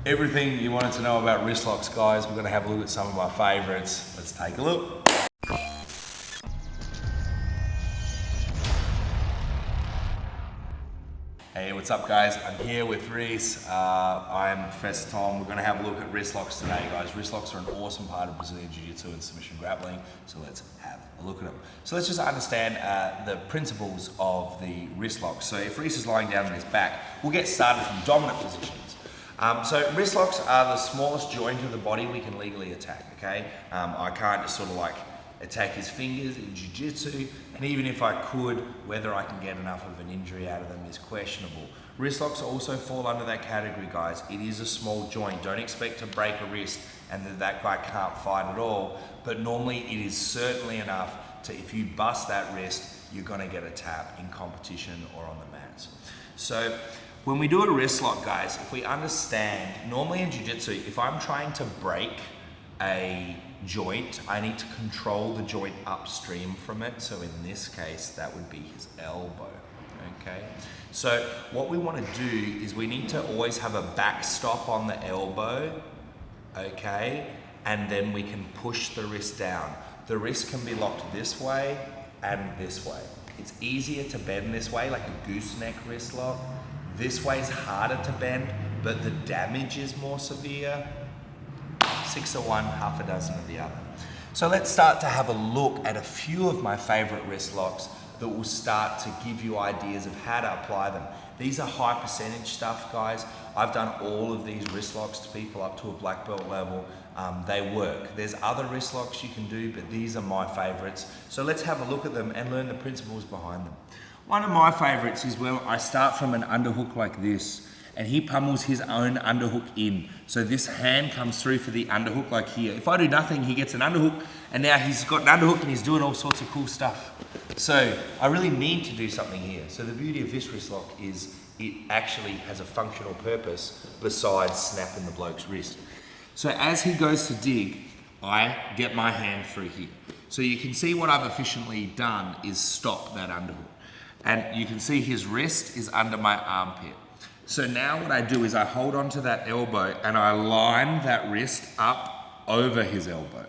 Everything you wanted to know about wrist locks, guys. We're going to have a look at some of my favorites. Let's take a look. Hey, what's up, guys? I'm here with Reese. I'm Professor Tom. We're going to have a look at wrist locks today, guys. Wrist locks are an awesome part of Brazilian Jiu-Jitsu and submission grappling, so let's have a look at them. So let's just understand the principles of the wrist locks. So if Reese is lying down on his back, we'll get started from dominant positions. So wrist locks are the smallest joint of the body we can legally attack, okay? I can't just sort of like attack his fingers in jiu-jitsu, and even if I could, whether I can get enough of an injury out of them is questionable. Wrist locks also fall under that category, guys. It is a small joint. Don't expect to break a wrist and that guy can't fight at all, but normally it is certainly enough to, if you bust that wrist, you're gonna get a tap in competition or on the mats. So when we do a wrist lock, guys, if we understand, normally in jiu-jitsu, if I'm trying to break a joint, I need to control the joint upstream from it. So in this case, that would be his elbow, okay? So what we want to do is we need to always have a backstop on the elbow, okay? And then we can push the wrist down. The wrist can be locked this way and this way. It's easier to bend this way, like a gooseneck wrist lock. This way is harder to bend, but the damage is more severe. 6 of one, half a dozen of the other. So let's start to have a look at a few of my favorite wrist locks that will start to give you ideas of how to apply them. These are high percentage stuff, guys. I've done all of these wrist locks to people up to a black belt level. They work. There's other wrist locks you can do, but these are my favorites. So let's have a look at them and learn the principles behind them. One of my favorites is where I start from an underhook like this, and he pummels his own underhook in. So this hand comes through for the underhook like here. If I do nothing, he gets an underhook, and now he's got an underhook and he's doing all sorts of cool stuff. So I really need to do something here. So the beauty of this wrist lock is it actually has a functional purpose besides snapping the bloke's wrist. So as he goes to dig, I get my hand through here. So you can see what I've efficiently done is stop that underhook. And you can see his wrist is under my armpit. So now what I do is I hold onto that elbow and I line that wrist up over his elbow,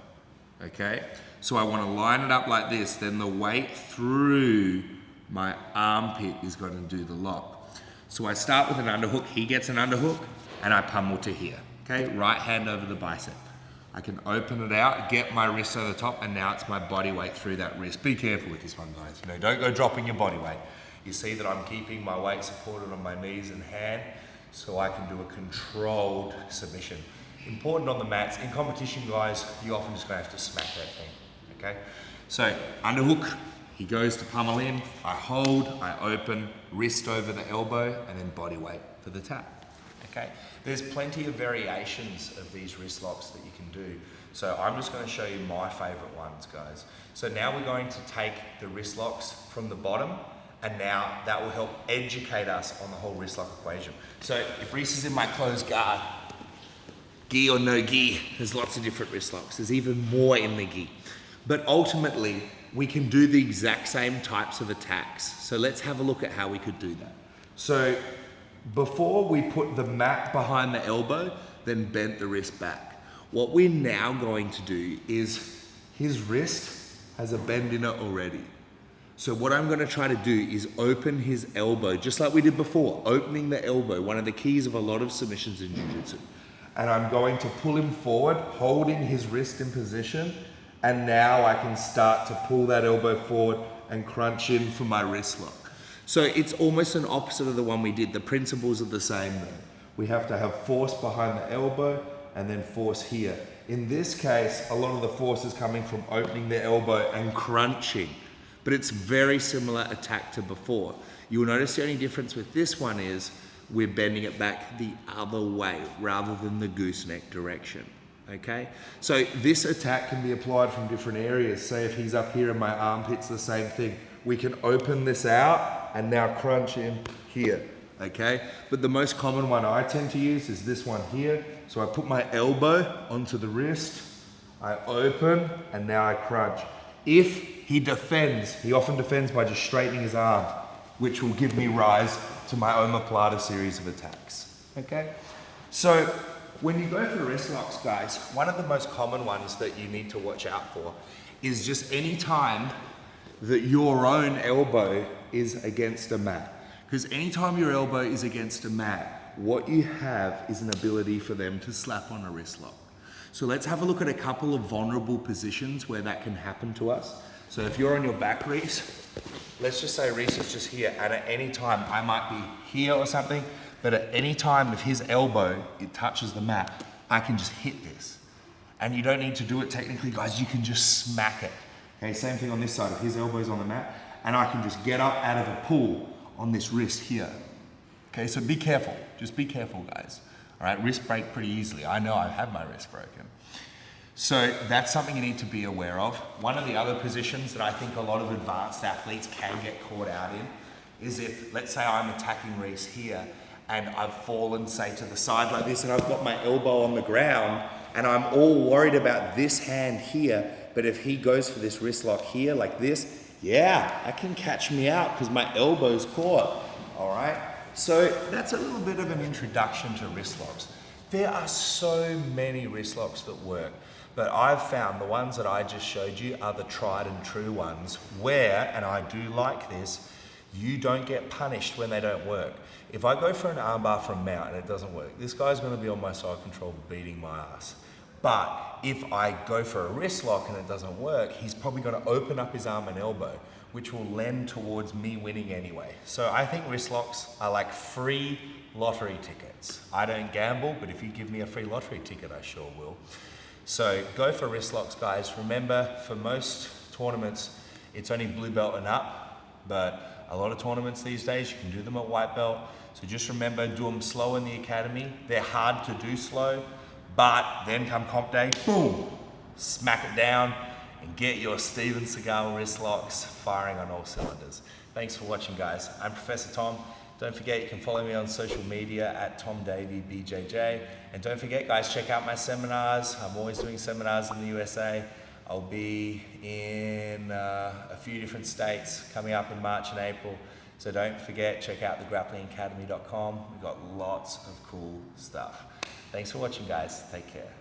okay? So I want to line it up like this, then the weight through my armpit is going to do the lock. So I start with an underhook, he gets an underhook, and I pummel to here, okay? Right hand over the bicep. I can open it out, get my wrist over the top, and now it's my body weight through that wrist. Be careful with this one, guys. You know, don't go dropping your body weight. You see that I'm keeping my weight supported on my knees and hand so I can do a controlled submission. Important on the mats. In competition, guys, you often just gonna have to smack that thing, okay? So, underhook, he goes to pummel in, I hold, I open, wrist over the elbow, and then body weight for the tap, okay? There's plenty of variations of these wrist locks that you can do. So I'm just gonna show you my favorite ones, guys. So now we're going to take the wrist locks from the bottom, and now that will help educate us on the whole wrist lock equation. So if Reese is in my closed guard, gi or no gi, there's lots of different wrist locks. There's even more in the gi. But ultimately, we can do the exact same types of attacks. So let's have a look at how we could do that. So before we put the mat behind the elbow, then bent the wrist back. What we're now going to do is, his wrist has a bend in it already. So what I'm gonna try to do is open his elbow, just like we did before, opening the elbow, one of the keys of a lot of submissions in jiu-jitsu. And I'm going to pull him forward, holding his wrist in position, and now I can start to pull that elbow forward and crunch in for my wrist lock. So it's almost an opposite of the one we did. The principles are the same though. We have to have force behind the elbow and then force here. In this case, a lot of the force is coming from opening the elbow and crunching. But it's very similar attack to before. You'll notice the only difference with this one is we're bending it back the other way rather than the gooseneck direction, okay? So this attack can be applied from different areas. Say if he's up here in my armpits, the same thing. We can open this out and now crunch in here, okay? But the most common one I tend to use is this one here. So I put my elbow onto the wrist, I open, and now I crunch. If he defends, he often defends by just straightening his arm, which will give me rise to my omoplata series of attacks, okay? So when you go for wrist locks, guys, one of the most common ones that you need to watch out for is just any time that your own elbow is against a mat. Because anytime your elbow is against a mat, what you have is an ability for them to slap on a wrist lock. So let's have a look at a couple of vulnerable positions where that can happen to us. So if you're on your back, Reese, let's just say Reese is just here, and at any time, I might be here or something, but at any time if his elbow, it touches the mat, I can just hit this. And you don't need to do it technically, guys, you can just smack it. Okay, same thing on this side, if his elbow's on the mat, and I can just get up out of a pull on this wrist here. Okay, so be careful, just be careful, guys. All right, wrist break pretty easily. I know I have my wrist broken. So that's something you need to be aware of. One of the other positions that I think a lot of advanced athletes can get caught out in is if, let's say I'm attacking Reese here and I've fallen, say, to the side like this, and I've got my elbow on the ground and I'm all worried about this hand here, but if he goes for this wrist lock here like this, yeah, that can catch me out because my elbow's caught, all right? So that's a little bit of an introduction to wrist locks. There are so many wrist locks that work, but I've found the ones that I just showed you are the tried and true ones where, and I do like this, you don't get punished when they don't work. If I go for an armbar from mount and it doesn't work, this guy's gonna be on my side control beating my ass. But if I go for a wrist lock and it doesn't work, he's probably gonna open up his arm and elbow, which will lend towards me winning anyway. So I think wrist locks are like free lottery tickets. I don't gamble, but if you give me a free lottery ticket, I sure will. So go for wrist locks, guys. Remember, for most tournaments, it's only blue belt and up, but a lot of tournaments these days, you can do them at white belt. So just remember, do them slow in the academy. They're hard to do slow, but then come comp day, boom, smack it down and get your Steven Seagal wrist locks firing on all cylinders. Thanks for watching, guys. I'm Professor Tom. Don't forget, you can follow me on social media at TomDavyBJJ. And don't forget, guys, check out my seminars. I'm always doing seminars in the USA. I'll be in a few different states coming up in March and April. So don't forget, check out the grapplingacademy.com. We've got lots of cool stuff. Thanks for watching, guys. Take care.